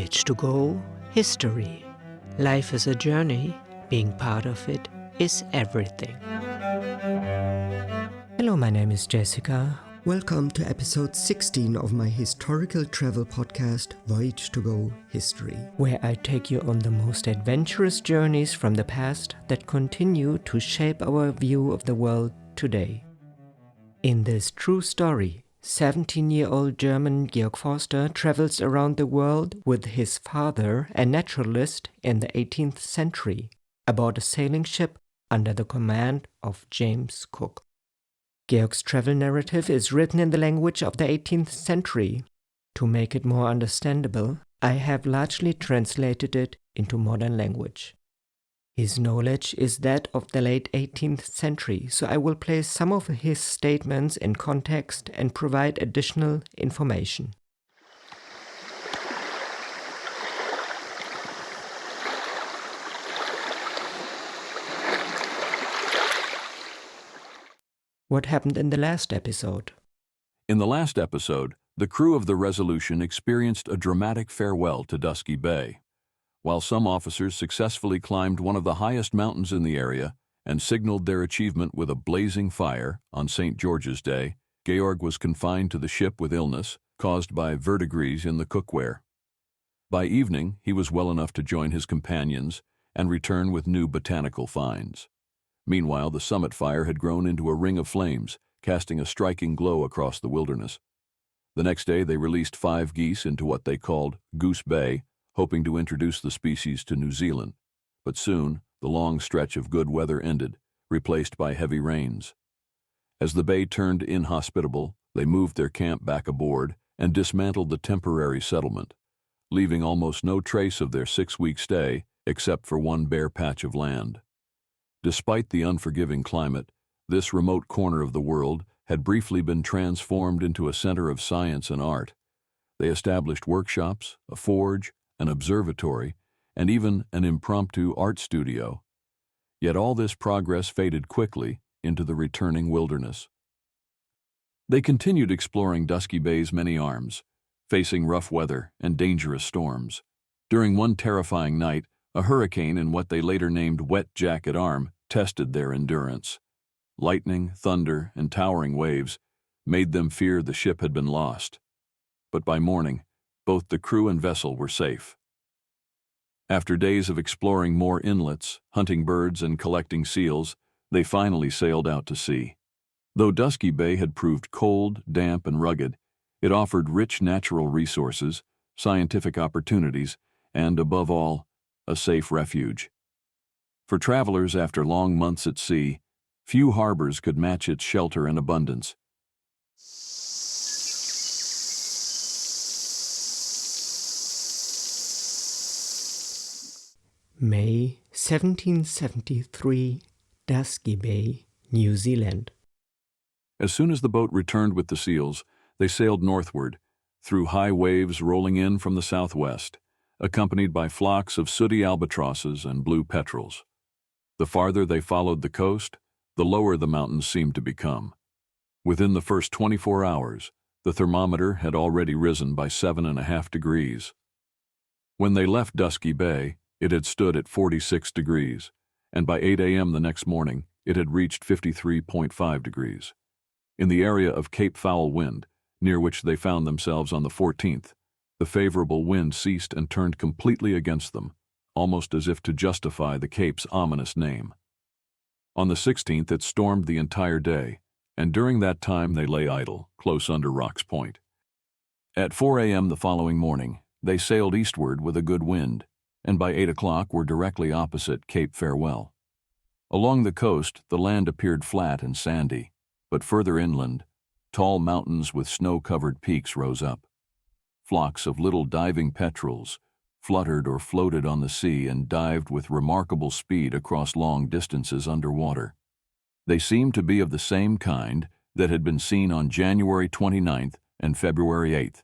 Voyage to go, history. Life is a journey, being part of it is everything. Hello, my name is Jessica. Welcome to episode 16 of my historical travel podcast, Voyage to go, history. Where I take you on the most adventurous journeys from the past that continue to shape our view of the world today. In this true story, 17-year-old German Georg Forster travels around the world with his father, a naturalist in the 18th century, aboard a sailing ship under the command of James Cook. Georg's travel narrative is written in the language of the 18th century. To make it more understandable, I have largely translated it into modern language. His knowledge is that of the late 18th century, so I will place some of his statements in context and provide additional information. What happened in the last episode? In the last episode, the crew of the Resolution experienced a dramatic farewell to Dusky Bay. While some officers successfully climbed one of the highest mountains in the area and signaled their achievement with a blazing fire on St. George's Day, Georg was confined to the ship with illness caused by verdigris in the cookware. By evening, he was well enough to join his companions and return with new botanical finds. Meanwhile, the summit fire had grown into a ring of flames, casting a striking glow across the wilderness. The next day, they released 5 geese into what they called Goose Bay, hoping to introduce the species to New Zealand. But soon, the long stretch of good weather ended, replaced by heavy rains. As the bay turned inhospitable, they moved their camp back aboard and dismantled the temporary settlement, leaving almost no trace of their 6-week stay except for one bare patch of land. Despite the unforgiving climate, this remote corner of the world had briefly been transformed into a center of science and art. They established workshops, a forge, an observatory, and even an impromptu art studio. Yet all this progress faded quickly into the returning wilderness. They continued exploring Dusky Bay's many arms, facing rough weather and dangerous storms. During one terrifying night, a hurricane in what they later named Wet Jacket Arm tested their endurance. Lightning, thunder, and towering waves made them fear the ship had been lost. But by morning, both the crew and vessel were safe. After days of exploring more inlets, hunting birds, and collecting seals, they finally sailed out to sea. Though Dusky Bay had proved cold, damp, and rugged, it offered rich natural resources, scientific opportunities, and, above all, a safe refuge. For travelers after long months at sea, few harbors could match its shelter and abundance. May 1773, Dusky Bay, New Zealand. As soon as the boat returned with the seals, they sailed northward, through high waves rolling in from the southwest, accompanied by flocks of sooty albatrosses and blue petrels. The farther they followed the coast, the lower the mountains seemed to become. Within the first 24 hours, the thermometer had already risen by 7.5 degrees. When they left Dusky Bay, it had stood at 46 degrees, and by 8 a.m. the next morning, it had reached 53.5 degrees. In the area of Cape Foul Wind, near which they found themselves on the 14th, the favorable wind ceased and turned completely against them, almost as if to justify the Cape's ominous name. On the 16th, it stormed the entire day, and during that time they lay idle, close under Rock's Point. At 4 a.m. the following morning, they sailed eastward with a good wind, and by 8 o'clock were directly opposite Cape Farewell. Along the coast, the land appeared flat and sandy, but further inland, tall mountains with snow-covered peaks rose up. Flocks of little diving petrels fluttered or floated on the sea and dived with remarkable speed across long distances underwater. They seemed to be of the same kind that had been seen on January 29th and February 8th,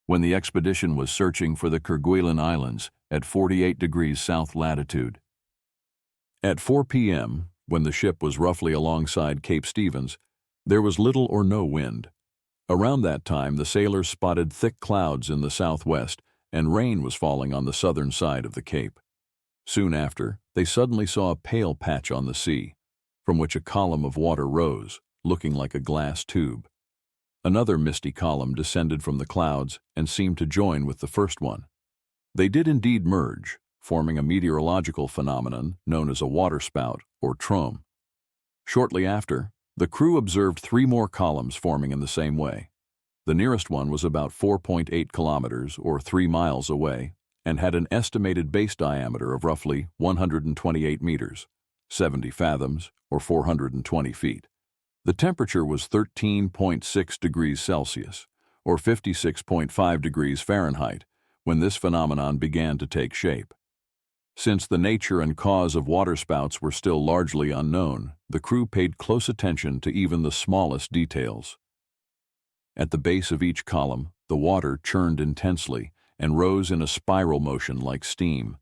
when the expedition was searching for the Kerguelen Islands at 48 degrees south latitude. At 4 p.m., when the ship was roughly alongside Cape Stevens, there was little or no wind. Around that time, the sailors spotted thick clouds in the southwest and rain was falling on the southern side of the cape. Soon after, they suddenly saw a pale patch on the sea, from which a column of water rose, looking like a glass tube. Another misty column descended from the clouds and seemed to join with the first one. They did indeed merge, forming a meteorological phenomenon known as a waterspout or trome. Shortly after, the crew observed 3 more columns forming in the same way. The nearest one was about 4.8 kilometers or 3 miles away and had an estimated base diameter of roughly 128 meters, 70 fathoms or 420 feet. The temperature was 13.6 degrees Celsius or 56.5 degrees Fahrenheit when this phenomenon began to take shape. Since the nature and cause of waterspouts were still largely unknown, the crew paid close attention to even the smallest details. At the base of each column, the water churned intensely and rose in a spiral motion like steam.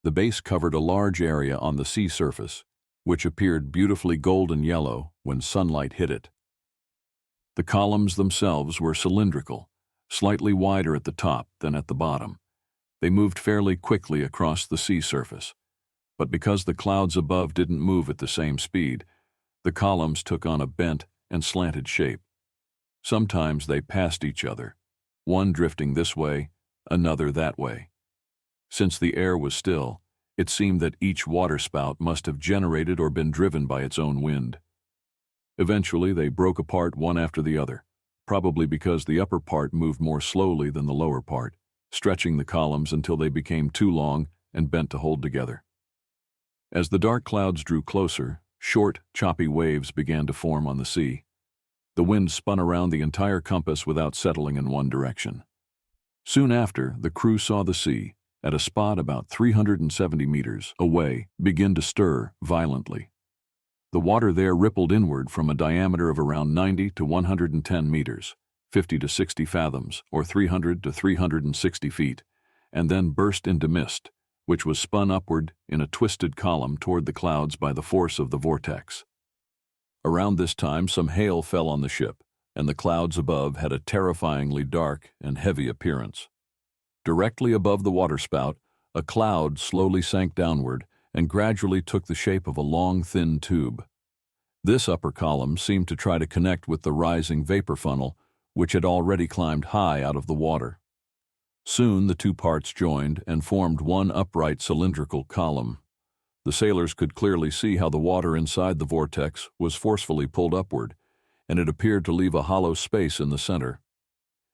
The base covered a large area on the sea surface, which appeared beautifully golden yellow when sunlight hit it. The columns themselves were cylindrical, slightly wider at the top than at the bottom. They moved fairly quickly across the sea surface, but because the clouds above didn't move at the same speed, the columns took on a bent and slanted shape. Sometimes they passed each other, one drifting this way, another that way. Since the air was still, it seemed that each waterspout must have generated or been driven by its own wind. Eventually, they broke apart one after the other, probably because the upper part moved more slowly than the lower part, stretching the columns until they became too long and bent to hold together. As the dark clouds drew closer, short, choppy waves began to form on the sea. The wind spun around the entire compass without settling in one direction. Soon after, the crew saw the sea, at a spot about 370 meters away, begin to stir violently. The water there rippled inward from a diameter of around 90 to 110 meters, 50 to 60 fathoms, or 300 to 360 feet, and then burst into mist, which was spun upward in a twisted column toward the clouds by the force of the vortex. Around this time, some hail fell on the ship, and the clouds above had a terrifyingly dark and heavy appearance. Directly above the waterspout, a cloud slowly sank downward and gradually took the shape of a long, thin tube. This upper column seemed to try to connect with the rising vapor funnel, which had already climbed high out of the water. Soon the 2 parts joined and formed one upright cylindrical column. The sailors could clearly see how the water inside the vortex was forcefully pulled upward, and it appeared to leave a hollow space in the center.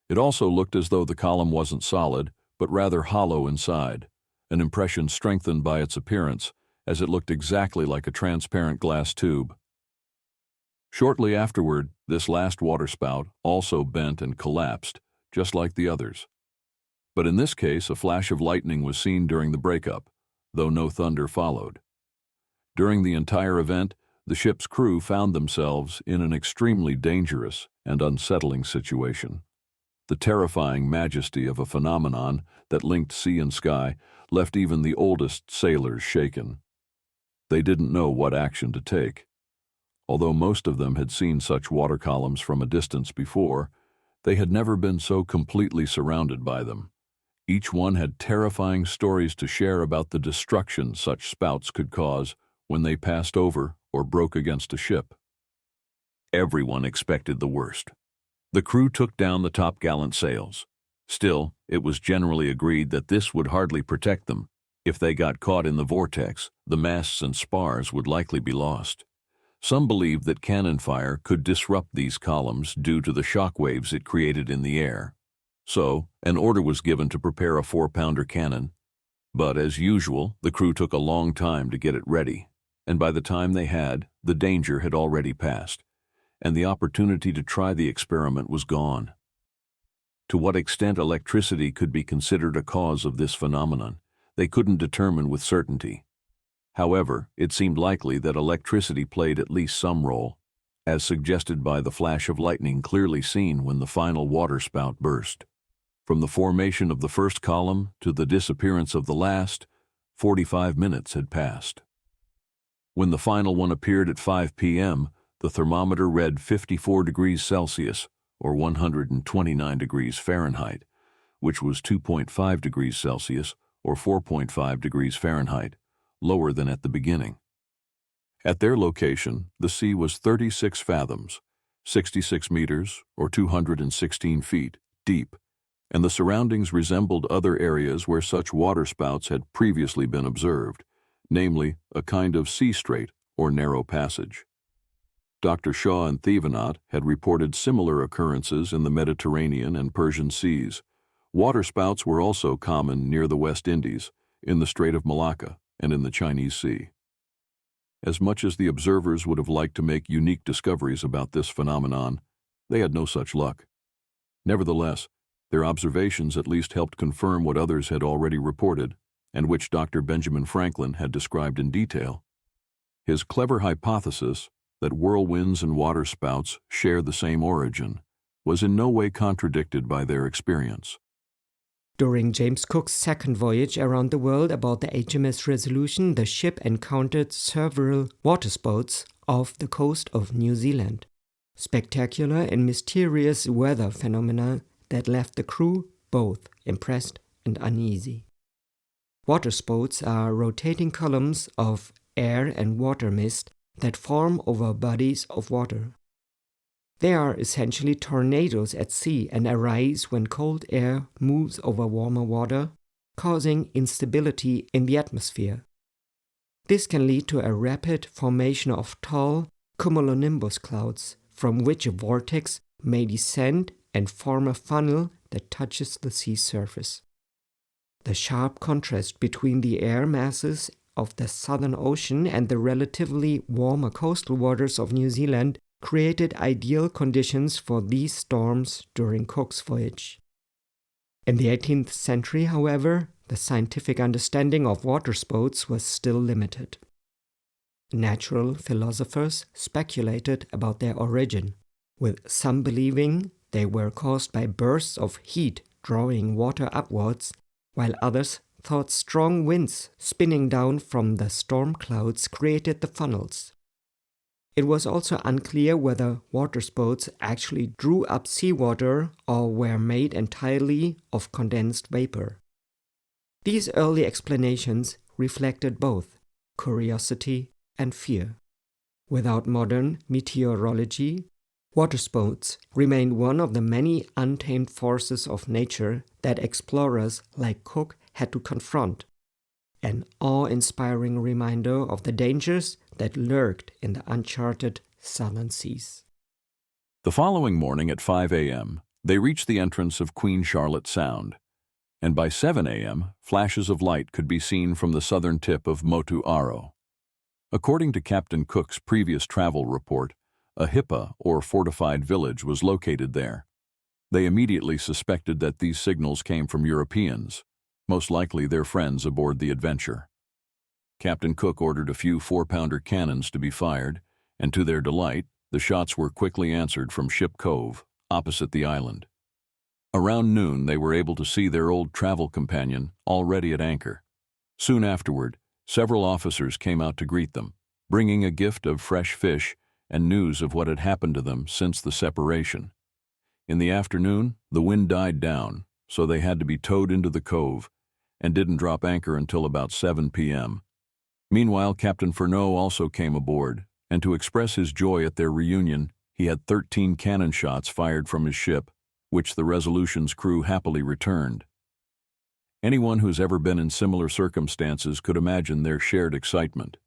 It also looked as though the column wasn't solid, but rather hollow inside, an impression strengthened by its appearance, as it looked exactly like a transparent glass tube. Shortly afterward, this last waterspout also bent and collapsed, just like the others. But in this case, a flash of lightning was seen during the breakup, though no thunder followed. During the entire event, the ship's crew found themselves in an extremely dangerous and unsettling situation. The terrifying majesty of a phenomenon that linked sea and sky left even the oldest sailors shaken. They didn't know what action to take. Although most of them had seen such water columns from a distance before, they had never been so completely surrounded by them. Each one had terrifying stories to share about the destruction such spouts could cause when they passed over or broke against a ship. Everyone expected the worst. The crew took down the topgallant sails. Still, it was generally agreed that this would hardly protect them. If they got caught in the vortex, the masts and spars would likely be lost. Some believed that cannon fire could disrupt these columns due to the shock waves it created in the air. So, an order was given to prepare a 4-pounder cannon. But as usual, the crew took a long time to get it ready, and by the time they had, the danger had already passed, and the opportunity to try the experiment was gone. To what extent electricity could be considered a cause of this phenomenon, they couldn't determine with certainty. However, it seemed likely that electricity played at least some role, as suggested by the flash of lightning clearly seen when the final waterspout burst. From the formation of the first column to the disappearance of the last, 45 minutes had passed. When the final one appeared at 5 p.m., the thermometer read 54 degrees Celsius, or 129 degrees Fahrenheit, which was 2.5 degrees Celsius or 4.5 degrees Fahrenheit, lower than at the beginning. At their location, the sea was 36 fathoms, 66 meters or 216 feet, deep, and the surroundings resembled other areas where such waterspouts had previously been observed, namely a kind of sea strait or narrow passage. Dr. Shaw and Thevenot had reported similar occurrences in the Mediterranean and Persian seas. Waterspouts were also common near the West Indies, in the Strait of Malacca, and in the Chinese Sea. As much as the observers would have liked to make unique discoveries about this phenomenon, they had no such luck. Nevertheless, their observations at least helped confirm what others had already reported, and which Dr. Benjamin Franklin had described in detail. His clever hypothesis that whirlwinds and waterspouts share the same origin was in no way contradicted by their experience. During James Cook's second voyage around the world aboard the HMS Resolution, the ship encountered several waterspouts off the coast of New Zealand. Spectacular and mysterious weather phenomena that left the crew both impressed and uneasy. Waterspouts are rotating columns of air and water mist that form over bodies of water. They are essentially tornadoes at sea and arise when cold air moves over warmer water, causing instability in the atmosphere. This can lead to a rapid formation of tall cumulonimbus clouds, from which a vortex may descend and form a funnel that touches the sea surface. The sharp contrast between the air masses of the Southern Ocean and the relatively warmer coastal waters of New Zealand created ideal conditions for these storms during Cook's voyage. In the 18th century, however, the scientific understanding of waterspouts was still limited. Natural philosophers speculated about their origin, with some believing they were caused by bursts of heat drawing water upwards, while others thought strong winds spinning down from the storm clouds created the funnels. It was also unclear whether waterspouts actually drew up seawater or were made entirely of condensed vapor. These early explanations reflected both curiosity and fear. Without modern meteorology, waterspouts remained one of the many untamed forces of nature that explorers like Cook had to confront, an awe-inspiring reminder of the dangers that lurked in the uncharted southern seas. The following morning at 5 a.m., they reached the entrance of Queen Charlotte Sound, and by 7 a.m., flashes of light could be seen from the southern tip of Motu Aro. According to Captain Cook's previous travel report, a hippah, or fortified village, was located there. They immediately suspected that these signals came from Europeans, most likely their friends aboard the Adventure. Captain Cook ordered a few 4-pounder cannons to be fired, and to their delight, the shots were quickly answered from Ship Cove, opposite the island. Around noon, they were able to see their old travel companion already at anchor. Soon afterward, several officers came out to greet them, bringing a gift of fresh fish and news of what had happened to them since the separation. In the afternoon, the wind died down, so they had to be towed into the cove, and didn't drop anchor until about 7 p.m. Meanwhile, Captain Furneaux also came aboard, and to express his joy at their reunion, he had 13 cannon shots fired from his ship, which the Resolution's crew happily returned. Anyone who's ever been in similar circumstances could imagine their shared excitement,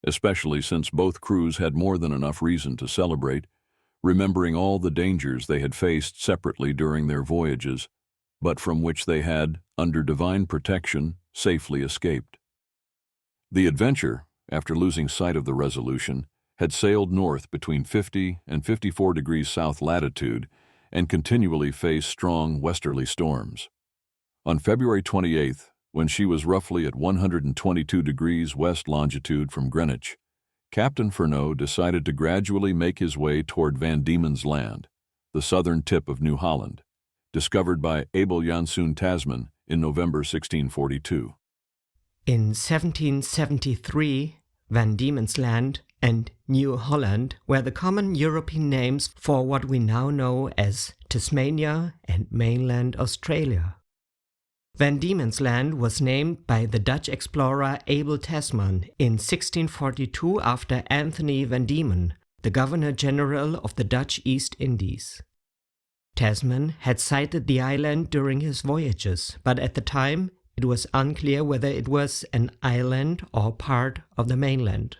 especially since both crews had more than enough reason to celebrate, remembering all the dangers they had faced separately during their voyages, but from which they had, under divine protection, safely escaped. The Adventure, after losing sight of the Resolution, had sailed north between 50 and 54 degrees south latitude and continually faced strong westerly storms. On February 28th, when she was roughly at 122 degrees west longitude from Greenwich, Captain Furneaux decided to gradually make his way toward Van Diemen's Land, the southern tip of New Holland, discovered by Abel Janszoon Tasman in November 1642. In 1773, Van Diemen's Land and New Holland were the common European names for what we now know as Tasmania and mainland Australia. Van Diemen's Land was named by the Dutch explorer Abel Tasman in 1642 after Anthony van Diemen, the Governor-General of the Dutch East Indies. Tasman had sighted the island during his voyages, but at the time it was unclear whether it was an island or part of the mainland.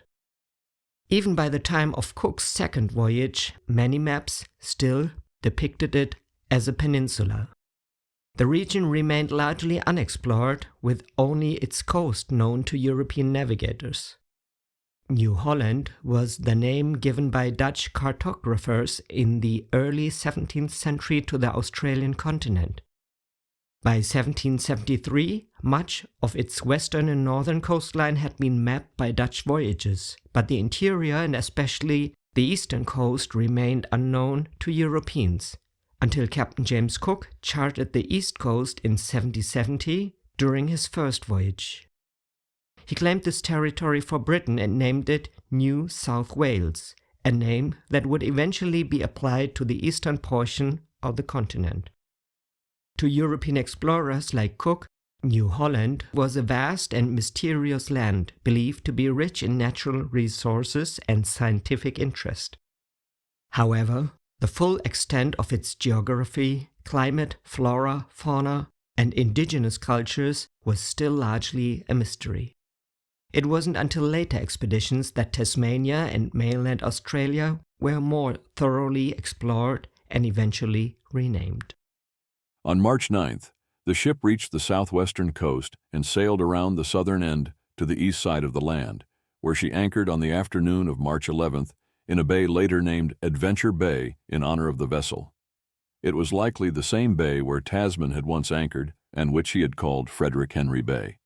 Even by the time of Cook's second voyage, many maps still depicted it as a peninsula. The region remained largely unexplored, with only its coast known to European navigators. New Holland was the name given by Dutch cartographers in the early 17th century to the Australian continent. By 1773, much of its western and northern coastline had been mapped by Dutch voyages, but the interior and especially the eastern coast remained unknown to Europeans, until Captain James Cook charted the east coast in 1770 during his first voyage. He claimed this territory for Britain and named it New South Wales, a name that would eventually be applied to the eastern portion of the continent. To European explorers like Cook, New Holland was a vast and mysterious land believed to be rich in natural resources and scientific interest. However, the full extent of its geography, climate, flora, fauna, and indigenous cultures was still largely a mystery. It wasn't until later expeditions that Tasmania and mainland Australia were more thoroughly explored and eventually renamed. On March 9th, the ship reached the southwestern coast and sailed around the southern end to the east side of the land, where she anchored on the afternoon of March 11th in a bay later named Adventure Bay in honor of the vessel. It was likely the same bay where Tasman had once anchored and which he had called Frederick Henry Bay.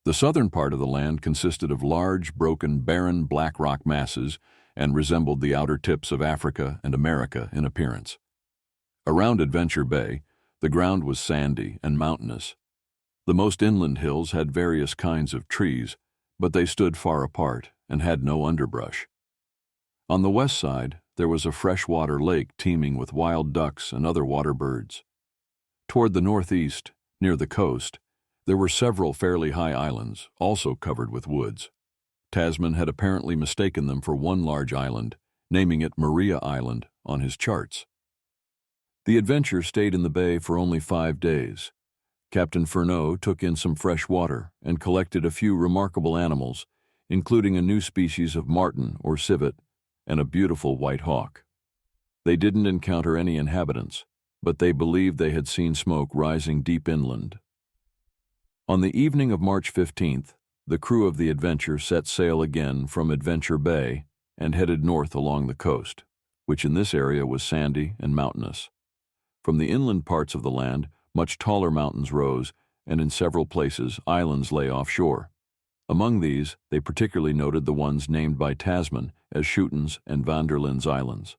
The southern part of the land consisted of large, broken, barren black rock masses and resembled the outer tips of Africa and America in appearance. Around Adventure Bay, the ground was sandy and mountainous. The most inland hills had various kinds of trees, but they stood far apart and had no underbrush. On the west side, there was a freshwater lake teeming with wild ducks and other water birds. Toward the northeast, near the coast, there were several fairly high islands, also covered with woods. Tasman had apparently mistaken them for one large island, naming it Maria Island on his charts. The Adventure stayed in the bay for only 5 days. Captain Furneaux took in some fresh water and collected a few remarkable animals, including a new species of marten or civet and a beautiful white hawk. They didn't encounter any inhabitants, but they believed they had seen smoke rising deep inland. On the evening of March 15th, the crew of the Adventure set sail again from Adventure Bay and headed north along the coast, which in this area was sandy and mountainous. From the inland parts of the land, much taller mountains rose, and in several places islands lay offshore. Among these, they particularly noted the ones named by Tasman as Schutens and Van der Lin's Islands.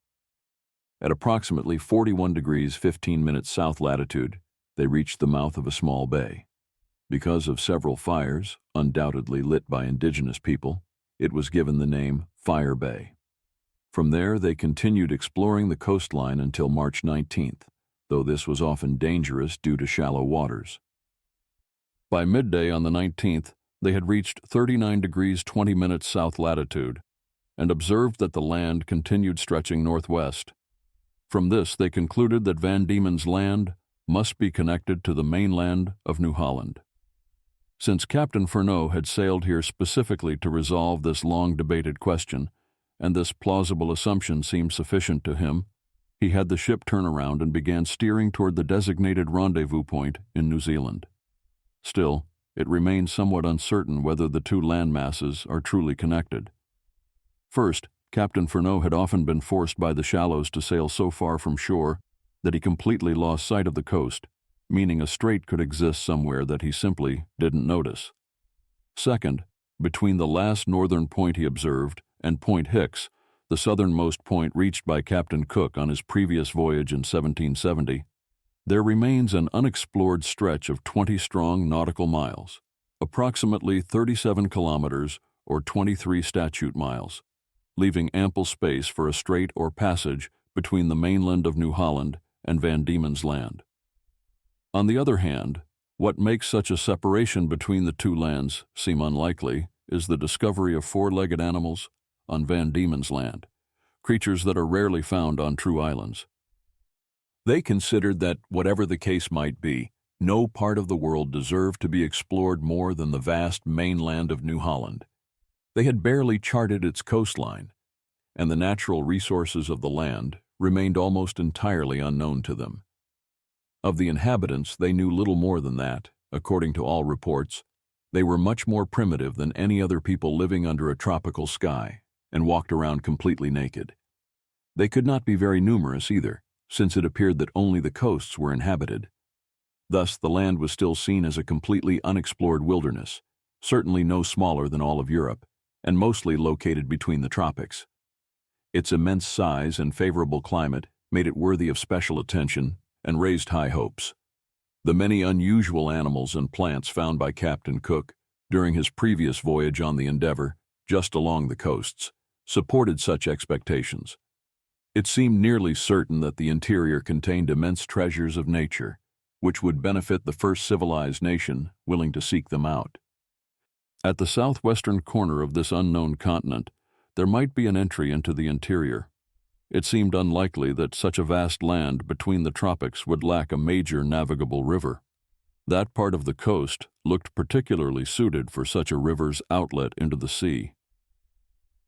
At approximately 41 degrees 15 minutes south latitude, they reached the mouth of a small bay. Because of several fires, undoubtedly lit by indigenous people, it was given the name Fire Bay. From there, they continued exploring the coastline until March 19th, though this was often dangerous due to shallow waters. By midday on the 19th, they had reached 39 degrees 20 minutes south latitude and observed that the land continued stretching northwest. From this, they concluded that Van Diemen's Land must be connected to the mainland of New Holland. Since Captain Furneaux had sailed here specifically to resolve this long-debated question, and this plausible assumption seemed sufficient to him, he had the ship turn around and began steering toward the designated rendezvous point in New Zealand. Still, it remains somewhat uncertain whether the two landmasses are truly connected. First, Captain Furneaux had often been forced by the shallows to sail so far from shore that he completely lost sight of the coast, meaning a strait could exist somewhere that he simply didn't notice. Second, between the last northern point he observed and Point Hicks, the southernmost point reached by Captain Cook on his previous voyage in 1770, there remains an unexplored stretch of 20 strong nautical miles, approximately 37 kilometers or 23 statute miles, leaving ample space for a strait or passage between the mainland of New Holland and Van Diemen's Land. On the other hand, What makes such a separation between the two lands seem unlikely is the discovery of four-legged animals on Van Diemen's Land, creatures that are rarely found on true islands. They considered that, whatever the case might be, no part of the world deserved to be explored more than the vast mainland of New Holland. They had barely charted its coastline, and the natural resources of the land remained almost entirely unknown to them. Of the inhabitants, they knew little more than that. According to all reports, they were much more primitive than any other people living under a tropical sky, and walked around completely naked. They could not be very numerous either, since it appeared that only the coasts were inhabited. Thus, the land was still seen as a completely unexplored wilderness, certainly no smaller than all of Europe, and mostly located between the tropics. Its immense size and favorable climate made it worthy of special attention and raised high hopes. The many unusual animals and plants found by Captain Cook during his previous voyage on the Endeavour, just along the coasts, supported such expectations. It seemed nearly certain that the interior contained immense treasures of nature, which would benefit the first civilized nation willing to seek them out. At the southwestern corner of this unknown continent, there might be an entry into the interior. It seemed unlikely that such a vast land between the tropics would lack a major navigable river. That part of the coast looked particularly suited for such a river's outlet into the sea.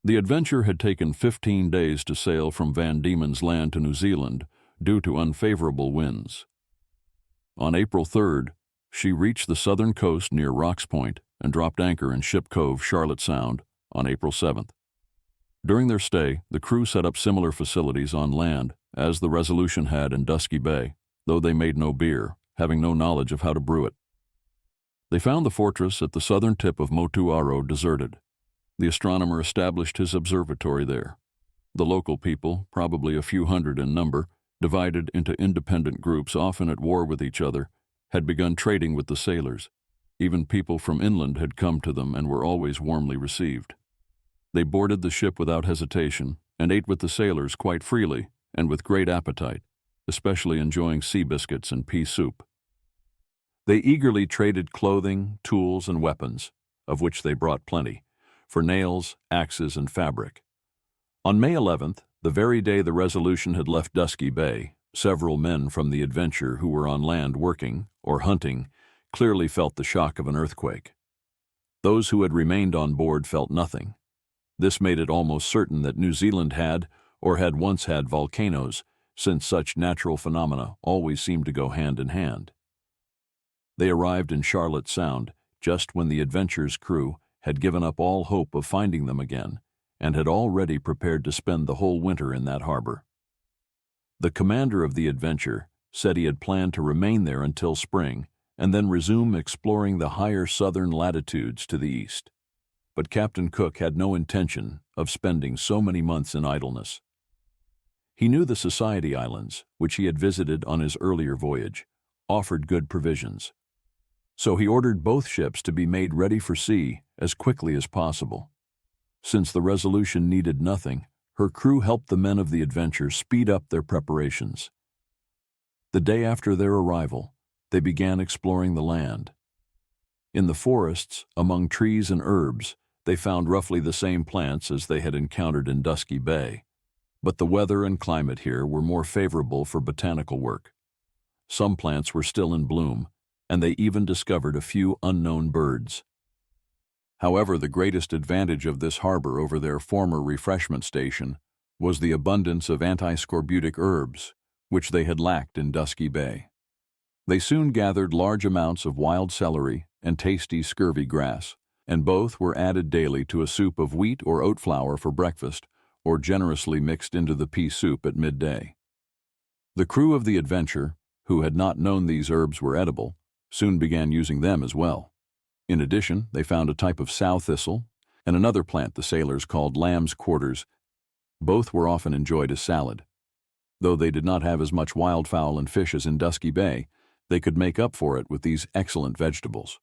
The adventure had taken 15 days to sail from Van Diemen's Land to New Zealand due to unfavorable winds. On April 3rd, she reached the southern coast near Rocks Point and dropped anchor in Ship Cove, Charlotte Sound, on April 7th. During their stay, the crew set up similar facilities on land as the Resolution had in Dusky Bay, though they made no beer, having no knowledge of how to brew it. They found the fortress at the southern tip of Motuaro deserted. The astronomer established his observatory there. The local people, probably a few hundred in number, divided into independent groups often at war with each other, had begun trading with the sailors. Even people from inland had come to them and were always warmly received. They boarded the ship without hesitation and ate with the sailors quite freely and with great appetite, especially enjoying sea biscuits and pea soup. They eagerly traded clothing, tools, and weapons, of which they brought plenty, for nails, axes, and fabric. On May 11th, the very day the Resolution had left Dusky Bay, several men from the Adventure who were on land working or hunting clearly felt the shock of an earthquake. Those who had remained on board felt nothing. This made it almost certain that New Zealand had, or had once had, volcanoes, since such natural phenomena always seemed to go hand in hand. They arrived in Charlotte Sound just when the Adventure's crew had given up all hope of finding them again and had already prepared to spend the whole winter in that harbor. The commander of the Adventure said he had planned to remain there until spring and then resume exploring the higher southern latitudes to the east. But Captain Cook had no intention of spending so many months in idleness. He knew the Society Islands, which he had visited on his earlier voyage, offered good provisions. So he ordered both ships to be made ready for sea as quickly as possible. Since the Resolution needed nothing, her crew helped the men of the Adventure speed up their preparations. The day after their arrival, they began exploring the land. In the forests, among trees and herbs, they found roughly the same plants as they had encountered in Dusky Bay, but the weather and climate here were more favorable for botanical work. Some plants were still in bloom, and they even discovered a few unknown birds. However, the greatest advantage of this harbor over their former refreshment station was the abundance of antiscorbutic herbs, which they had lacked in Dusky Bay. They soon gathered large amounts of wild celery and tasty scurvy grass, and both were added daily to a soup of wheat or oat flour for breakfast, or generously mixed into the pea soup at midday. The crew of the Adventure, who had not known these herbs were edible, soon began using them as well. In addition, they found a type of sow thistle and another plant the sailors called lamb's quarters. Both were often enjoyed as salad. Though they did not have as much wildfowl and fish as in Dusky Bay, they could make up for it with these excellent vegetables.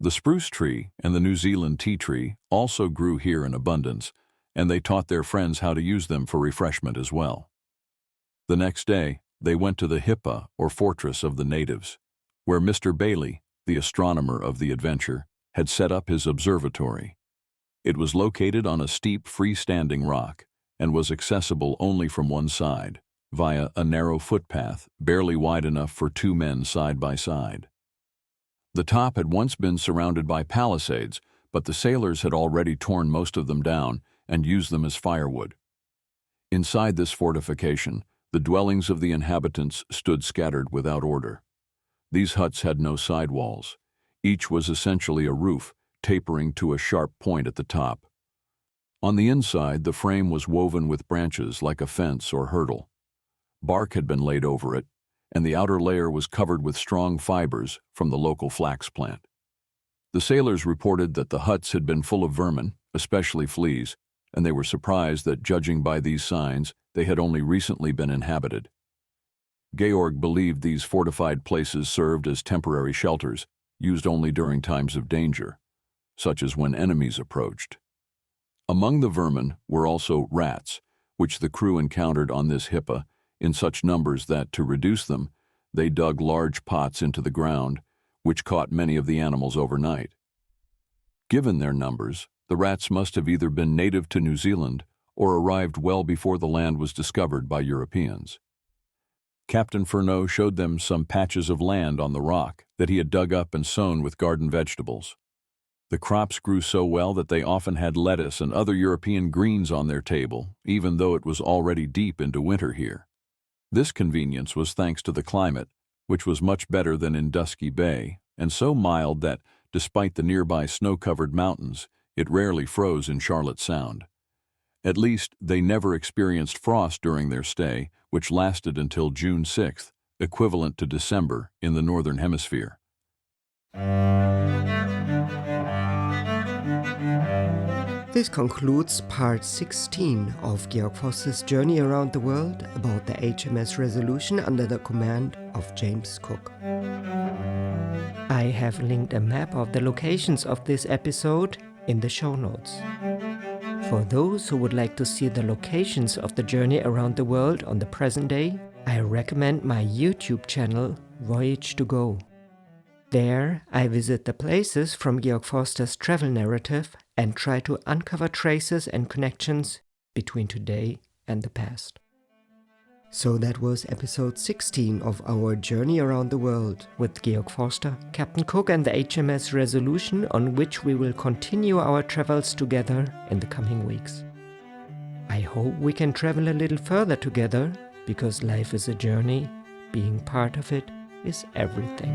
The spruce tree and the New Zealand tea tree also grew here in abundance, and they taught their friends how to use them for refreshment as well. The next day, they went to the hippah or fortress of the natives, where Mr. Bailey, the astronomer of the adventure, had set up his observatory. It was located on a steep freestanding rock and was accessible only from one side, via a narrow footpath barely wide enough for 2 men side by side. The top had once been surrounded by palisades, but the sailors had already torn most of them down and used them as firewood. Inside this fortification, the dwellings of the inhabitants stood scattered without order. These huts had no side walls. Each was essentially a roof, tapering to a sharp point at the top. On the inside, the frame was woven with branches like a fence or hurdle. Bark had been laid over it, and the outer layer was covered with strong fibers from the local flax plant. The sailors reported that the huts had been full of vermin, especially fleas, and they were surprised that, judging by these signs, they had only recently been inhabited. Georg believed these fortified places served as temporary shelters, used only during times of danger, such as when enemies approached. Among the vermin were also rats, which the crew encountered on this hippah in such numbers that, to reduce them, they dug large pots into the ground, which caught many of the animals overnight. Given their numbers, the rats must have either been native to New Zealand or arrived well before the land was discovered by Europeans. Captain Furneaux showed them some patches of land on the rock that he had dug up and sown with garden vegetables. The crops grew so well that they often had lettuce and other European greens on their table, even though it was already deep into winter here. This convenience was thanks to the climate, which was much better than in Dusky Bay, and so mild that, despite the nearby snow-covered mountains, it rarely froze in Charlotte Sound. At least, they never experienced frost during their stay, which lasted until June 6th, equivalent to December in the Northern Hemisphere. This concludes part 16 of Georg Forster's journey around the world about the HMS Resolution under the command of James Cook. I have linked a map of the locations of this episode in the show notes. For those who would like to see the locations of the journey around the world on the present day, I recommend my YouTube channel, Voyage to Go. There, I visit the places from Georg Forster's travel narrative and try to uncover traces and connections between today and the past. So that was episode 16 of our journey around the world With Georg Forster, Captain Cook and the HMS Resolution, on which we will continue our travels together in the coming weeks. I hope we can travel a little further together, because life is a journey, being part of it is everything.